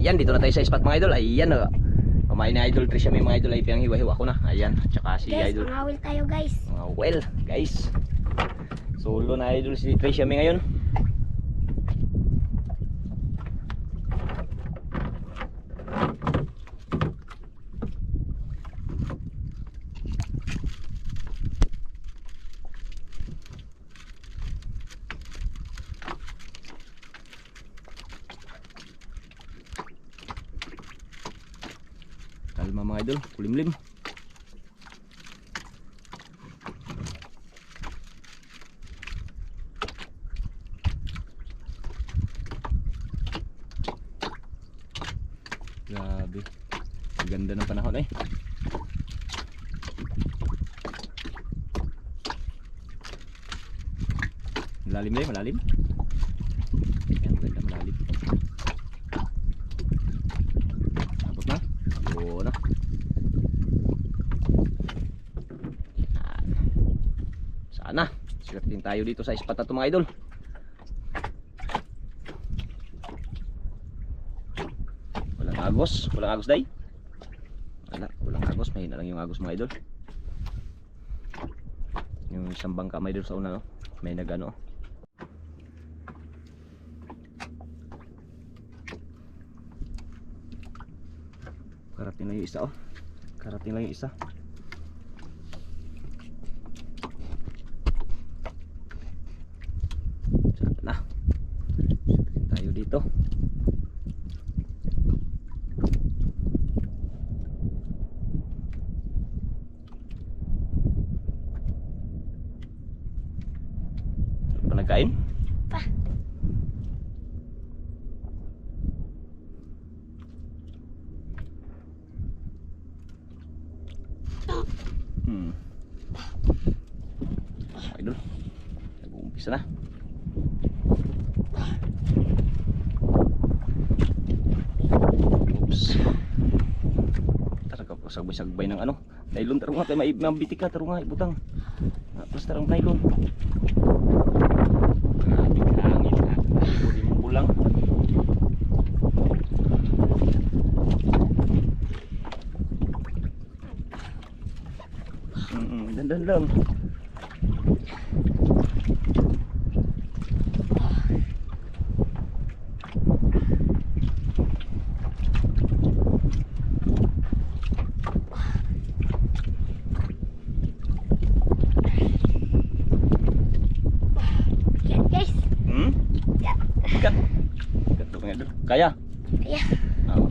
Ayan, dito na tayo sa spot mga idol. Ayan, kumain na idol Trisha, may mga idol ay piyang hiwa-hiwa ko na. Ayan, tsaka si Guys, idol. mangawil tayo guys. Mga well, guys. Solo na idol si Trisha may ngayon. Kalma mga idol, kulimlim. Grabe, ganda ng panahon eh. Malalim eh, malalim. Ayan, ganda malalim. Tapos na. Yun na. Sana swerte tayo dito sa spot na ito mga idol. Walang agos day. Walang agos, mahina lang yung agos mga idol. Yung isang bangka mga idol sa una, no? May nagano. Karating lang yung isa, oh. Karating lang yung isa. Sana swerte tayo dito. Nagkain? Pa. Idol, nag-uumpisa na. Oops. Tara ka, sagbay-sagbay ng ano. Nylon, taro nga tayo, mabitik ka, taro nga, ibutang. Tapos tarang nylon. Hangin ha. Hindi mo pulang. Dandan lang. Yan guys. Yan. Ikat. Ikat daw mga idol. Kaya? Kaya. Oo.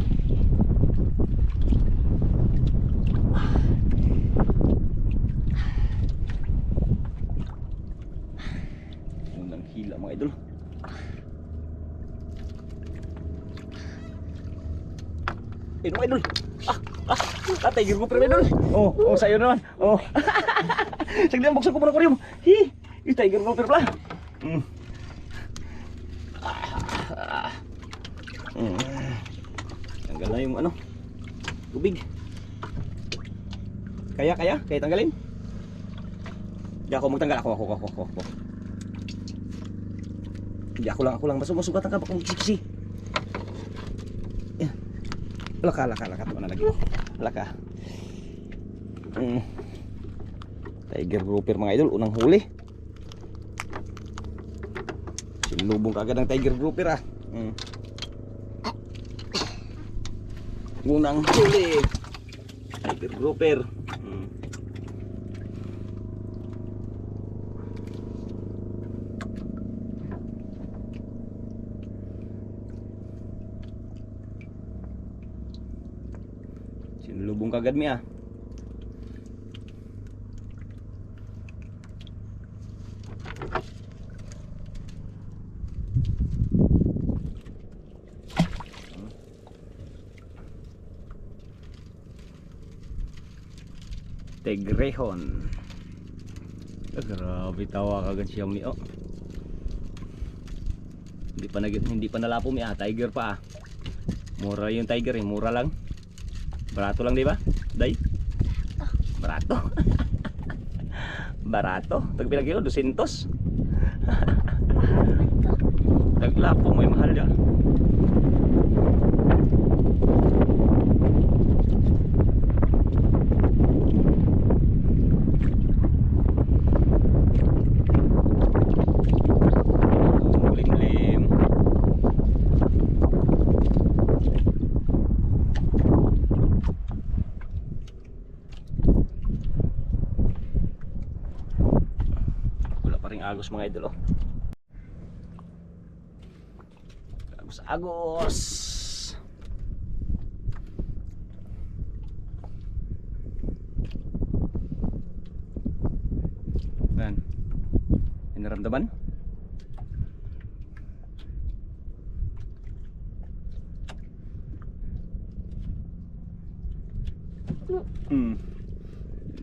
Unang hila mga idol. Mga idol. Tiger grouper mga idol. Oh, sa'yo naman. Oh. Saglit, buksan ko muna aquarium. Yung tiger grouper pala. Tanggal na yung ano, tubig. Kaya tanggalin. Hindi ako magtanggal, ako. Hindi ako lang, masugatan ka, baka magkikisi. Laka, ito na lagi. Laka. Tiger grouper mga idol, unang huli. Sinulubong kagad ng tiger grouper ah. Unang huli. Tiger grouper. Sinulubong kagad mi ah. Tegrehon. Grabe, tawa kagad siya mi oh. Hindi pa nalapo mi ah, tiger pa ah. Mura yung tiger eh, mura lang. Barato lang, di ba? Day? Barato. Barato. Tagbilang kilo, 200. Taglapo, may mahal ya. agos mga idol oh. Agos. Yan. May naramdaman?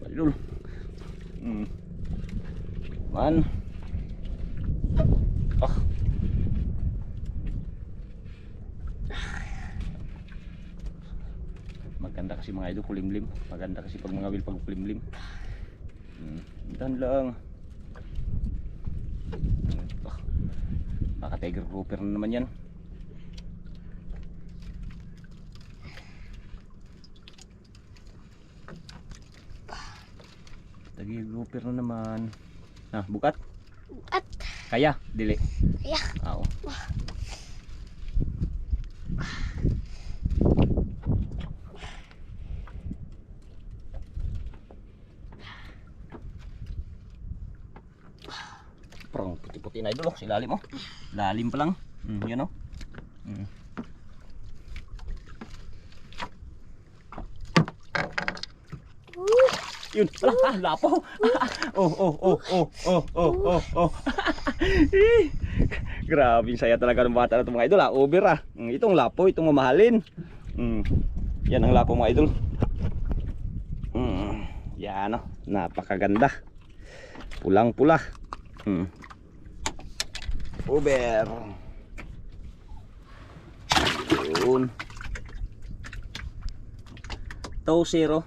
Idol. Man. Ah. Maganda kasi mga idol kulimlim. Maganda kasi pag mga wil pag kulimlim. Dan lang. Ah. Baka tiger grouper na naman yan. Tiger grouper na naman. Nah, bukat? At. Kaya, dili. Kaya. Oo. Parang puti-puti na idol oh, si lalim oh. Lalim pa lang. Yan oh. Yun, lapo. Oh. Grabe, saya talaga ng bata na ito mga idol ah. Over ah. Itong lapo, itong mamahalin. Yan ang lapo mga idol. Yan oh, napakaganda. Pulang-pula. Over. Yun. Toe zero.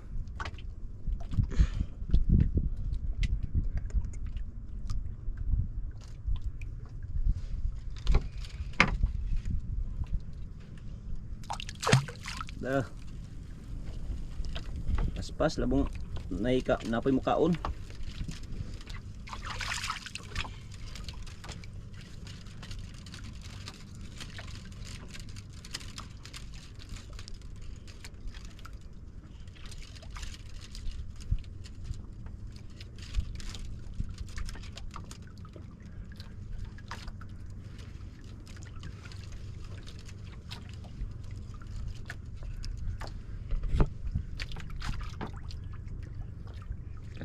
Dah. Pas-pas labong naika napoy mo kaon.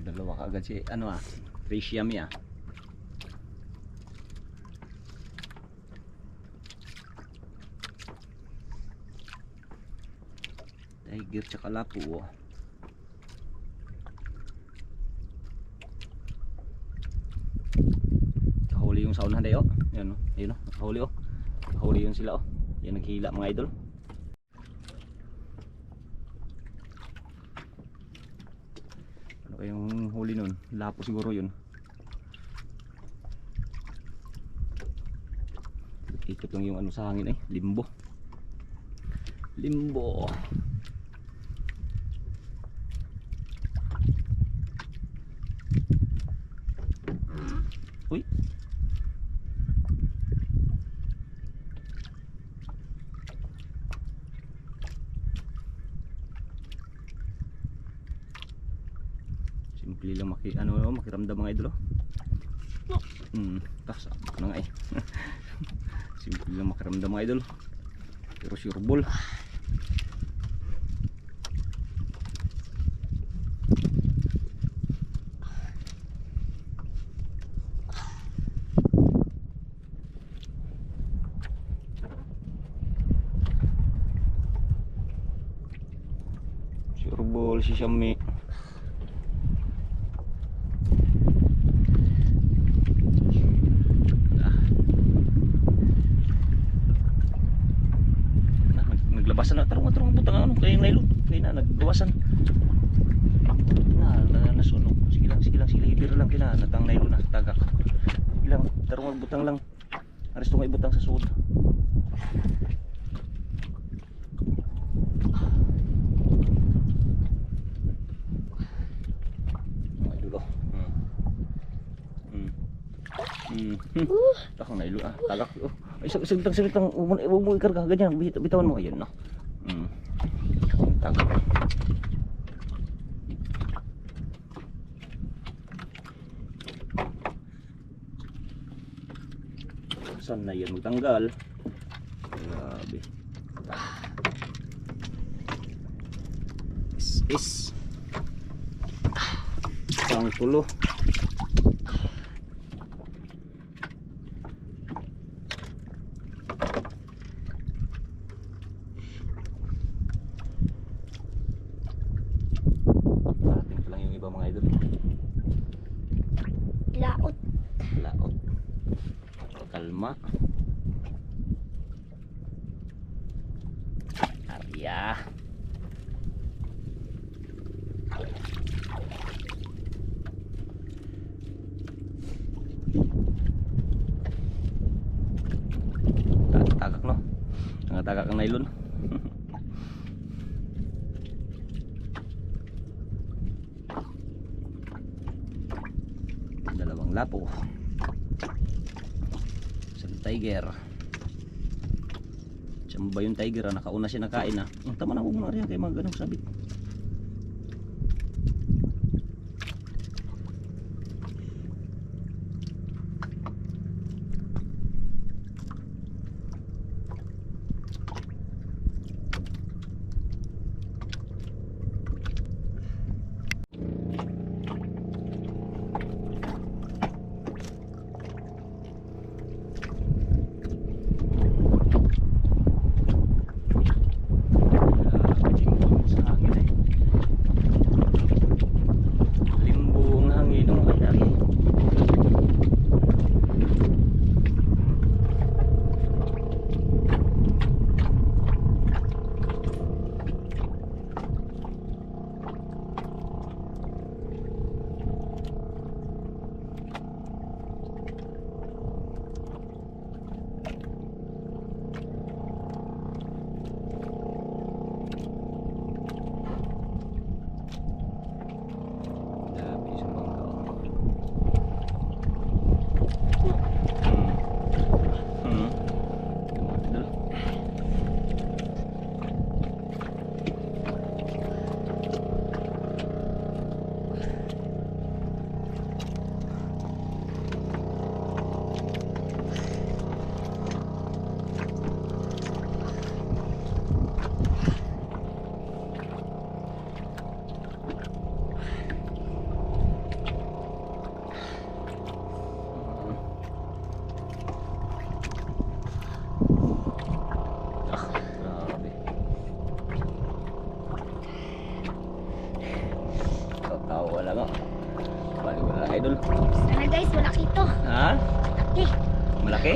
Dalawa kaagad si ano ah, Tricium ah. Tiger tsaka lapo oh. Kahuli yung saunahan dayo. Yan oh, yun oh, kahuli oh. Kahuli yun sila oh. Yan naghila mga idol. Yung huli nun, lapo siguro yun. Ikot lang yung ano sa hangin eh, limbo. Uy. Simple lang makiramdam mga idol. Tas na nga eh. Simple lang makiramdam mga idol. Pero sure ball. Sure ball si Xiaomi. Naglabasan na tarong butang ano kay nailon kay na naggawasan na nasunog. Sige lang sila ibir lang kina natang nailon na tagak ilang tarong butang lang ares tong ibutang sa sud. Ay dulo. Takang nailon tagak ay sagtang mo ikarga ganyan bitawan mo ayun no. Tagak. Saan na yan magtanggal? Grabe. Is. Pang tulo. Ating pa lang yung iba mga idol. Laot. Laot. Kalma. Arya. Tagak no. Nangatagak ang nylon. Dalawang lapo. Isang tiger. Saan ba yung tiger? Nakauna siya nakain ah. Tama na, huwag mo na rin kayo mga ganong sabit. Wala nga. Bali wala idol. Sana guys, malaki to. Ha? Malaki. Malaki?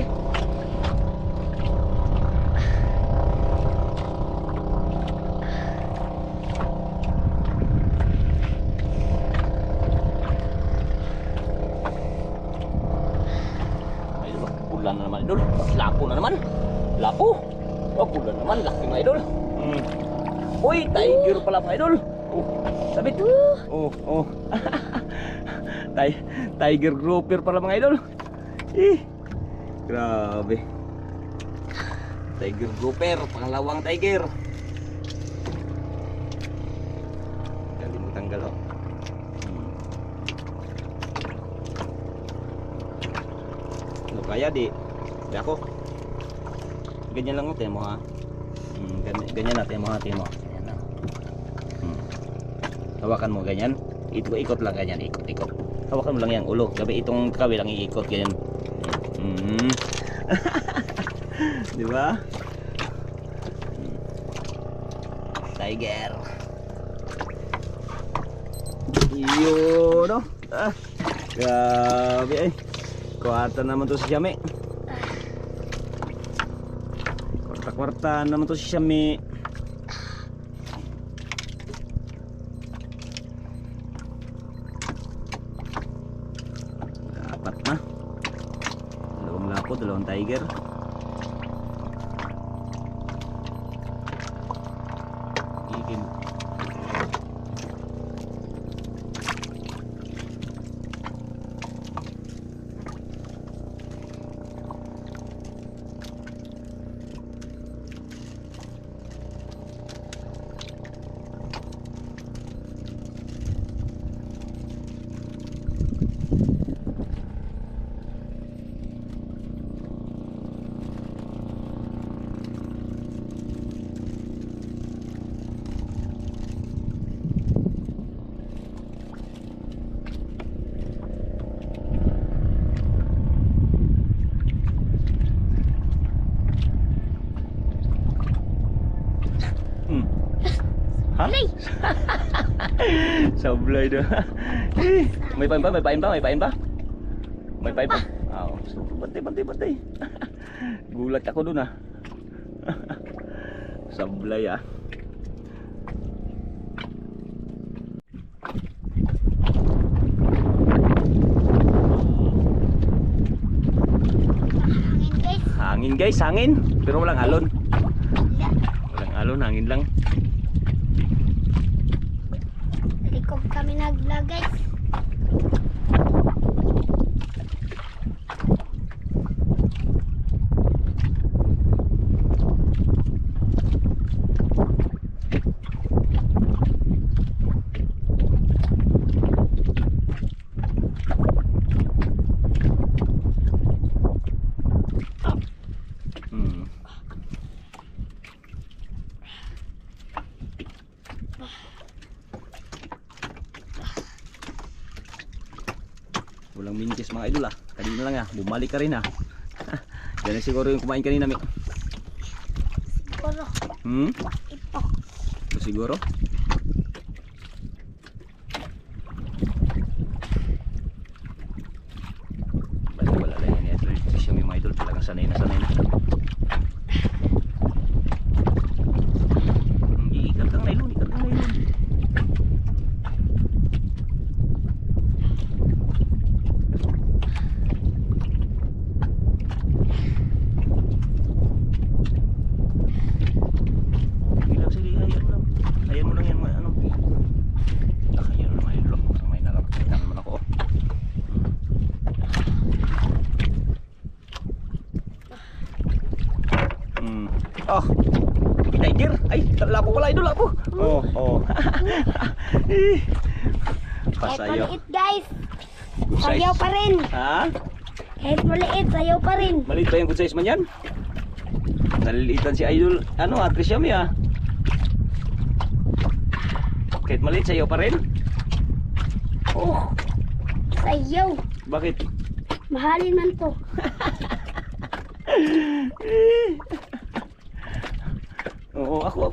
Idol, pula na naman idol. Lapo na naman. Lapo. Oh, pula naman. Laki mga idol. Uy, tiger pala mga idol. Oh, sabit. Oh. Tiger grouper pala mga idol. Grabe. Tiger grouper, pangalawang tiger. Galing mo tanggal oh. Ano kaya di ako. Ganyan lang natin mo ha. Ganyan natin mo ha, mo. Hawakan mo ganyan. Ikot lang ganyan, ikot. Hawakan mo lang yung ulo. Gabi itong kawil lang iikot ganyan. Di ba? Tiger. Iyo no. Grabe eh. Kuwata naman to si Shami. Kwarta naman to si Shami. Apat na. Dalawang lapo, dalawang tiger. Ikin. Ha? Sablay doon. May pain ba? May pain ba? May pain ba? May pain ba? Oo. Bantay. Gulat ako doon ah. Sablay ah. Hangin guys. Hangin guys, hangin. Pero walang alon. Wala. Walang alon, hangin lang. Likod kami nag-vlog guys. Hmm. Walang mintis mga idol ah. Kanina lang ah, bumalik ka rin ah. Yan na siguro yung kumain kanina, Mi. Siguro. Hmm? Ito. Ito siguro? Basta wala lang yan idol. Kasi yung mga idol talagang sanay na sanay na. Ikat kang nailon, ikat kang nailon. Sige, hayaan mo lang yan, ano. Nakayan naman idol. May nararamdaman naman ako. Oh, tiger. Ay, lapo pala idol, lapo. Oh. Kahit Pasayo. maliit guys. Good size. Sayaw pa rin. Ha? Kahit maliit, sayaw pa rin. Maliit ba yung good size man yan? Nalilitan si idol. Ano, Atris Yami ah. Kahit maliit, sayo pa rin? Oh. Sayaw. Bakit? Mahalin man to. Oo, ako.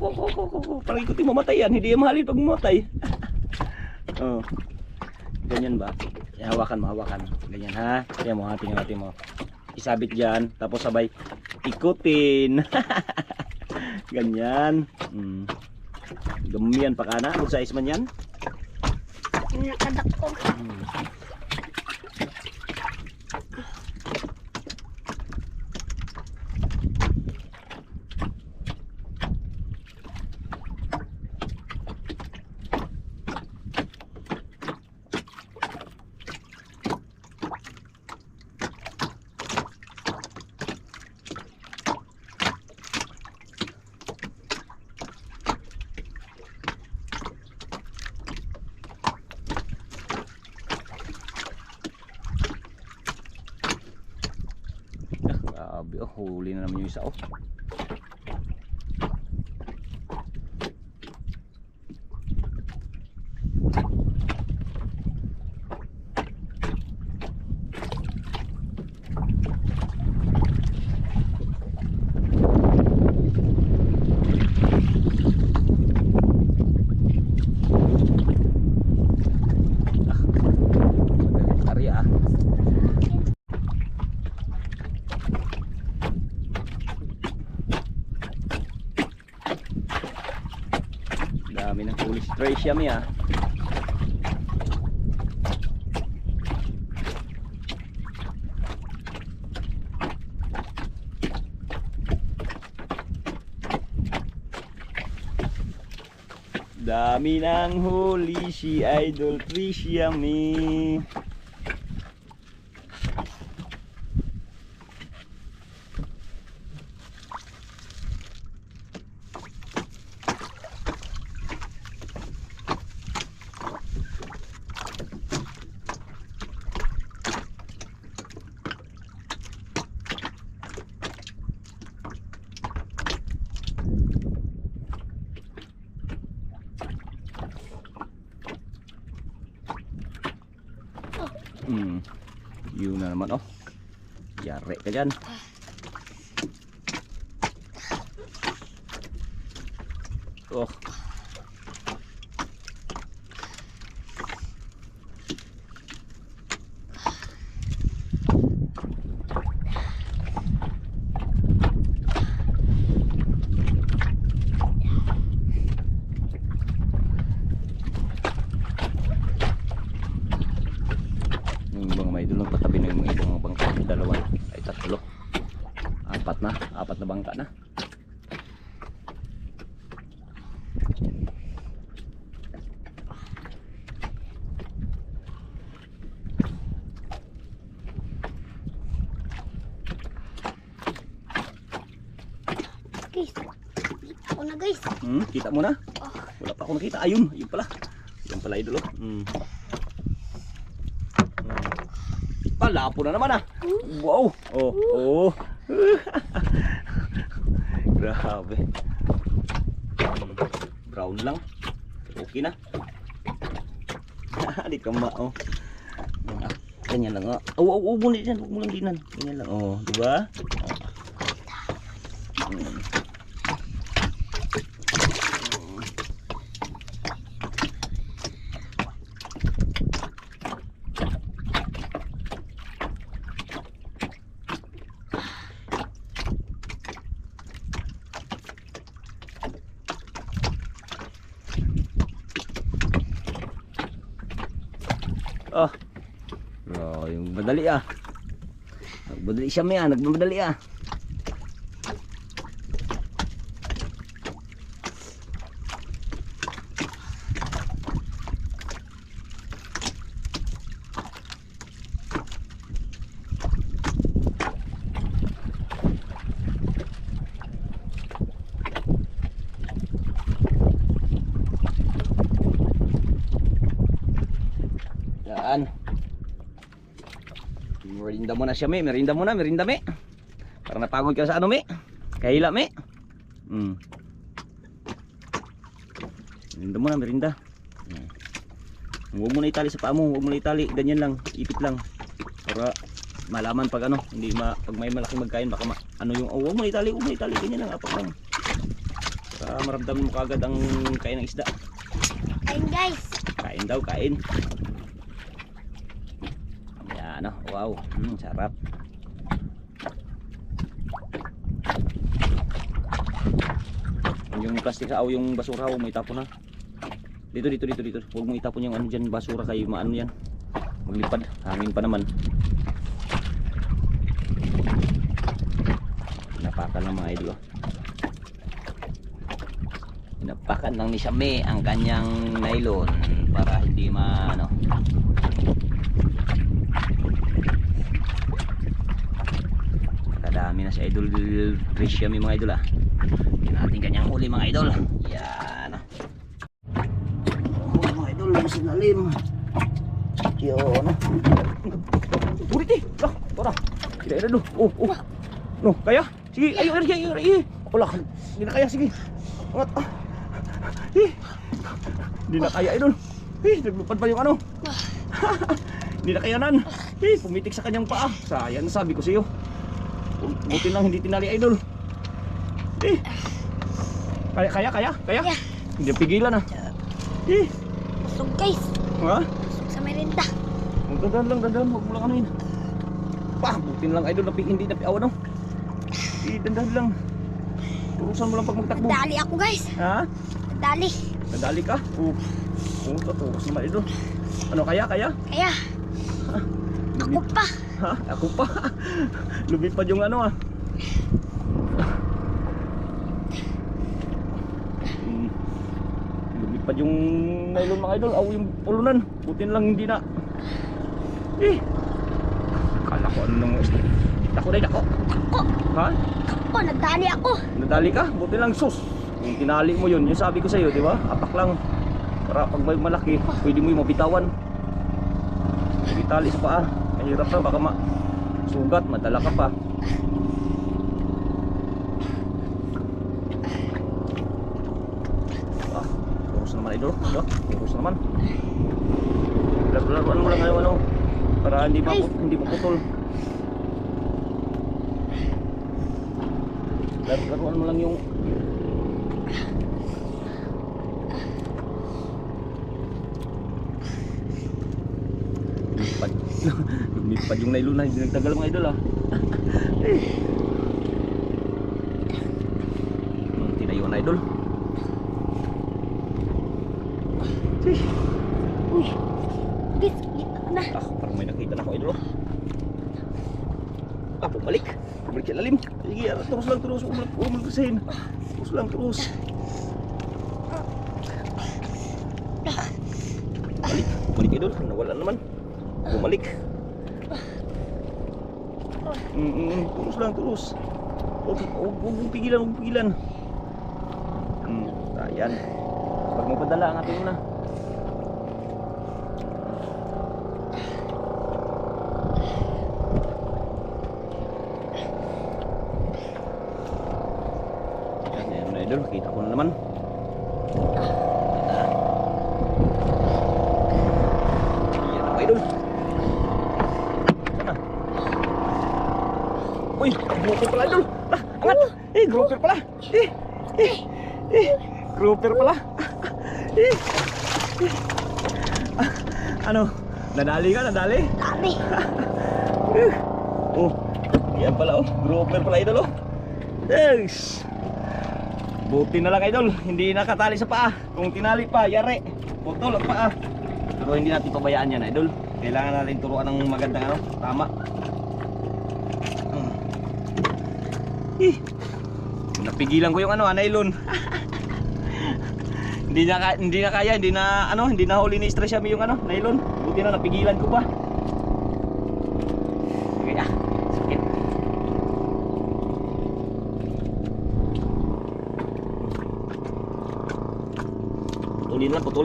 Parang ikutin mamatay yan. Hindi yan mahalin pag mamatay. Oo. Ganyan ba? Hawakan mo. Ganyan ha. Kaya mo, hating mo. Isabit dyan. Tapos sabay ikutin. Ganyan. Gamiyan pa ka na. Good size man yan. Nakadakog. Grabe, oh, huli na naman yung isa, oh. Karya, ah. Dami ng huli si Trace Yami ah. Dami ng huli si Idol Trace Yami. Yun na naman oh. Yari ka dyan. Oh. bangka na. Guys, ako na guys. Kita mo na? Wala pa ako nakita. Ayun, ayun pala. Ayun pala idol. Pala po na naman ah. Wow. Oh. Grabe. Brown lang. Okay na. Di ka ma oh. Ganyan lang oh. Oh, muna diyan, huwag mo lang dinan. Ganyan lang. Oh, di ba? Yung madali ah. Nagmadali siya may nagmadali ah. Yan. Merinda muna siya, me. Merinda muna, merinda, me. Para napagod ka sa ano, me. Kahila, me. Merinda muna, merinda. Huwag mo na itali sa paa mo. Huwag mo na itali. Ganyan lang. Ipit lang. Para malaman pag ano. Hindi pag may malaking magkain, baka ano yung, huwag mo na itali. Huwag mo na itali. Ganyan lang. Apak lang. Para maramdaman mo kagad ang kain ng isda. Kain guys. Kain daw, kain. Ano, wow, sarap. Yung plastic o yung basura, huwag mo itapon na. Dito. Huwag mo itapon yung ano dyan, basura kayo, maano yan. Maglipad, hangin pa naman. Pinapakan ng mga idol. Pinapakan ng ni Shame ang kanyang nylon para hindi maano. Dami na si Idol Tricia may mga idol ah. Yan natin kanyang huli mga idol. Yan. Oh mga idol, sa lalim. Yun. Burit eh. Tora. Tidak ada do. Oh. No, kaya? Sige, ayo. Wala, hindi na kaya, sige. Angat. Hindi na kaya idol. Naglupad pa yung ano. Hindi na kayanan. Pumitik sa kanyang paa. Sayang, sabi ko sa iyo. Buti lang hindi tinali idol. Kaya. Hindi pigilan ah. Busog guys. Ha? Busog sa merinda. Dandan lang, huwag mo lang anuin. Buti lang idol na hindi napiawan no. Dandan lang. Turusan mo lang pag magtakbo. Nadali ako guys. Ha? Nadali ka? Tuturus naman idol. Ano kaya? Kaya. Ako pa. Ha? Ako pa. Lumipad yung ano ah. Lumipad yung nylon mga idol. Yung pulunan. Butin lang hindi na. Kala ko ano nung dako. Ha? Ako, nadali ako. Nadali ka? Buti lang sus. Yung tinali mo yun. Yung sabi ko sa iyo, di ba? Apak lang. Para pag may malaki, pwede mo yung mabitawan. Itali sa paa. Mahirap na, baka sugat, madala ka pa. Urus naman idol. Urus naman. Laruan mo lang ngayon ano. Para hindi maputol. Laruan mo lang yung lumipad yung nylon na hindi nagtagal mga idol ah. Tinayo na idol. Uy, guys, kita na. Parang may nakita na ako idol. Bumalik balik sa lalim. Sige, terus lang, terus. Huwag mo kasahin. Terus lang, terus. Balik idol. Nawala naman. Bumalik. Terus lang, terus. Huwag mong pigilan, huwag mong pigilan. Ayan. Pag mo padala, angatin mo na. Ayan na idol, kita ko na naman. Ayan na idol. Sana. Uy, grouper pala idol. Angat. Grouper pala. Grouper pala. Ano? Nadali ka? Nadali? Dami. Oh, yan pala oh. Grouper pala idol oh. Yes. Buti na lang idol, hindi nakatali sa paa. Kung tinali pa, yari. Putol ang paa. Pero hindi natin pabayaan yan idol. Kailangan natin turuan ng magandang ano, tama. Napigilan ko yung ano, nylon. Hindi na kaya, hindi na huli ni stress yung ano, nylon. Buti na napigilan ko pa. Sige sakit.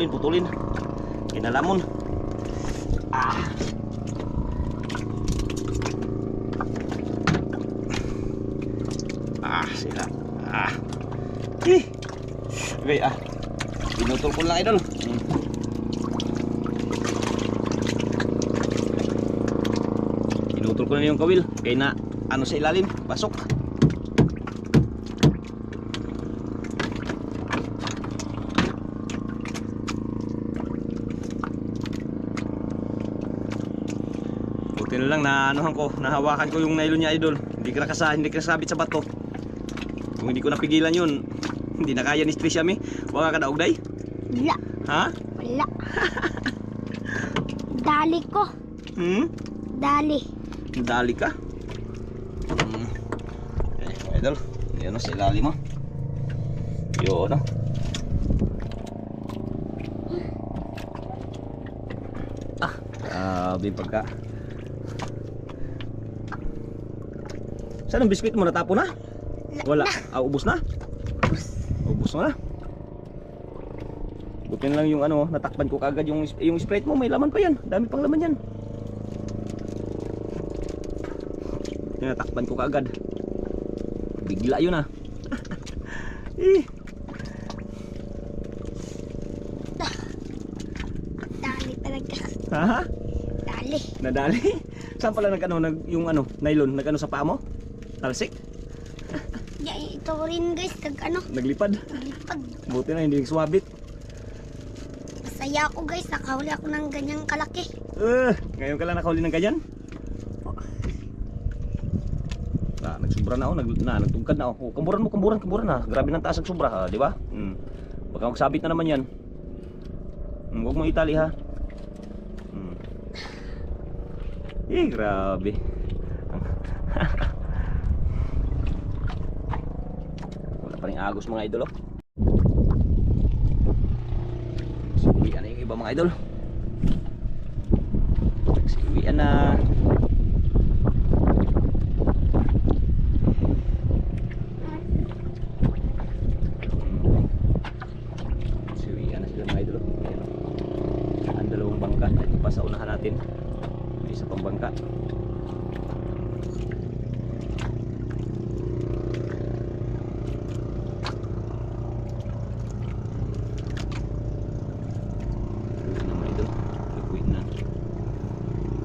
Putulin. Kinalamon. Sila. Okay, pinutol ko lang idol. Pinutol ko na yung kawil. Kaya na ano sa ilalim, pasok. Buti na lang na anuhan ko, nahawakan ko yung nylon niya idol. Hindi kasabit sa bato. Kung hindi ko napigilan yun, hindi na kaya ni stress yami. Wala ka daog day? Wala. Ha? Wala. Dali ko. Dali. Dali ka? Idol, yan o sa ilalim mo. Yun o. Grabe pagka. Saan ang biskuit mo? Natapo na? Wala. Ubos na? Ubos na. Buti na lang yung ano, natakpan ko kagad yung Sprite mo, may laman pa yan. Dami pang laman yan. Natakpan ko kagad. Bigla yun ah. Dali talaga. Ha? Dali. Nadali? Saan pala yung ano, nylon, nag-ano sa paa mo? Talsik? Ito rin guys, Naglipad? naglipad. Buti na hindi swabit. Masaya ako guys, nakahuli ako ng ganyang kalaki. Ngayon ka lang nakahuli ng ganyan? Nagsubra na ako, nagtugkad na ako. Kamburan na. Grabe ng taas ang subra, di ba? Baka magsabit na naman yan. Huwag mo itali ha. Grabe. Wala pa rin agos mga idol oh. Siwian na yung iba mga idol. Siwian na. Siwian na sila mga idol oh. Ang dalawang bangka. Ito pa sa unahan natin. May isa pang bangka.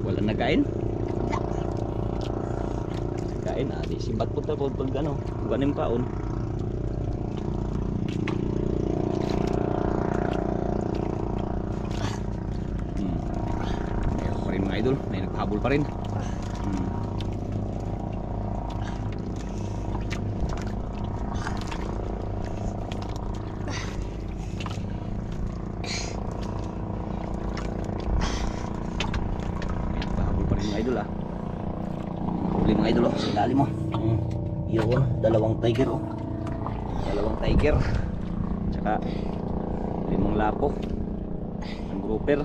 Wala nagkain? Kain di simbat po tayo pag ano, ganing paon. Meron pa rin mga idol, may nagpahabol pa rin. Idol huli mga idol sa ilalim mo. Yun, dalawang tiger oh. Dalawang tiger. Tsaka 5 lapo. Ang grouper.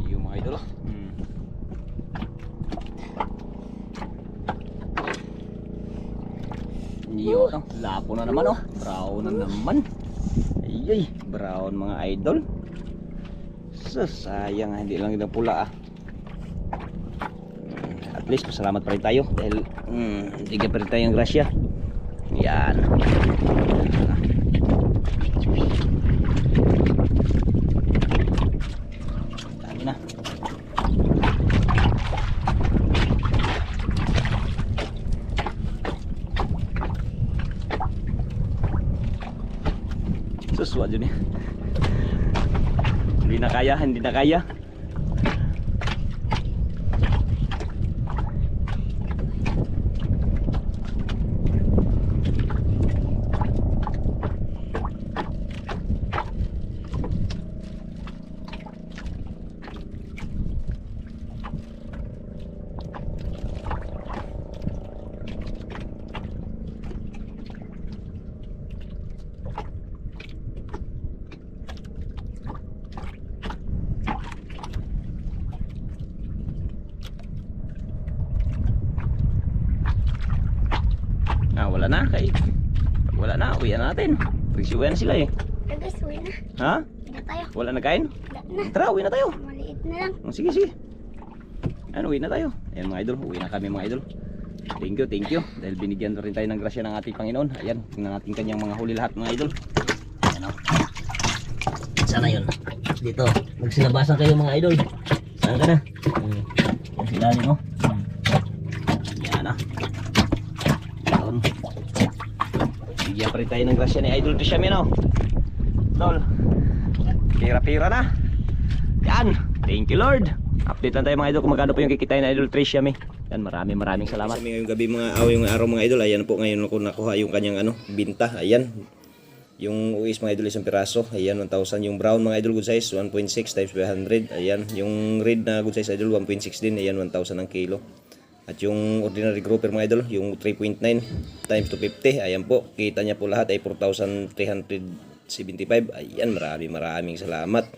Yung mga idol oh. Yun oh, lapo na naman oh. Brown na naman. Ay, brown mga idol. Sayang hindi lang yung pula ah. At least pasalamat pa rin tayo dahil bigyan pa rin tayo ng grasya. Yan. Dami na. Suswa dyan eh. Hindi na kaya, hindi na kaya. Wala na kay. Pag wala na, uwi na natin. Pagsiuwi na sila eh. So guys, uwi na. Ha? Uwi na tayo. Wala na kain? Wala na. Tara, uwi na tayo. Maliit na lang. Sige, sige. Ano, uwi na tayo. Ayan mga idol, uwi na kami mga idol. Thank you, thank you. Dahil binigyan rin tayo ng grasya ng ating Panginoon. Ayan, tingnan natin kanyang mga huli lahat mga idol. Ayan o. Sana yun. Dito, magsilabasan kayo mga idol. Saan ka na? Yan sila rin o. Yan o. Yun. Bigyan pa rin tayo ng grasya ni Idol Trisham yan o. Tol. Pira-pira na. Yan. Thank you Lord. Update lang tayo mga idol kung magkano po yung kikitain na Idol Trisham eh. Yan, maraming salamat. Kasi ngayong gabi yung araw mga idol, ayan po ngayon ako nakuha yung kanyang binta. Ayan. Yung uis mga idol isang piraso. Ayan, 1,000. Yung brown mga idol good size 1.6 times 500. Ayan. Yung red na good size idol 1.6 din. Ayan, 1,000 ang kilo. At yung ordinary grouper mga idol, yung 3.9 times 250. Ayan po, kita niya po lahat ay 4,375. Ayan, maraming salamat.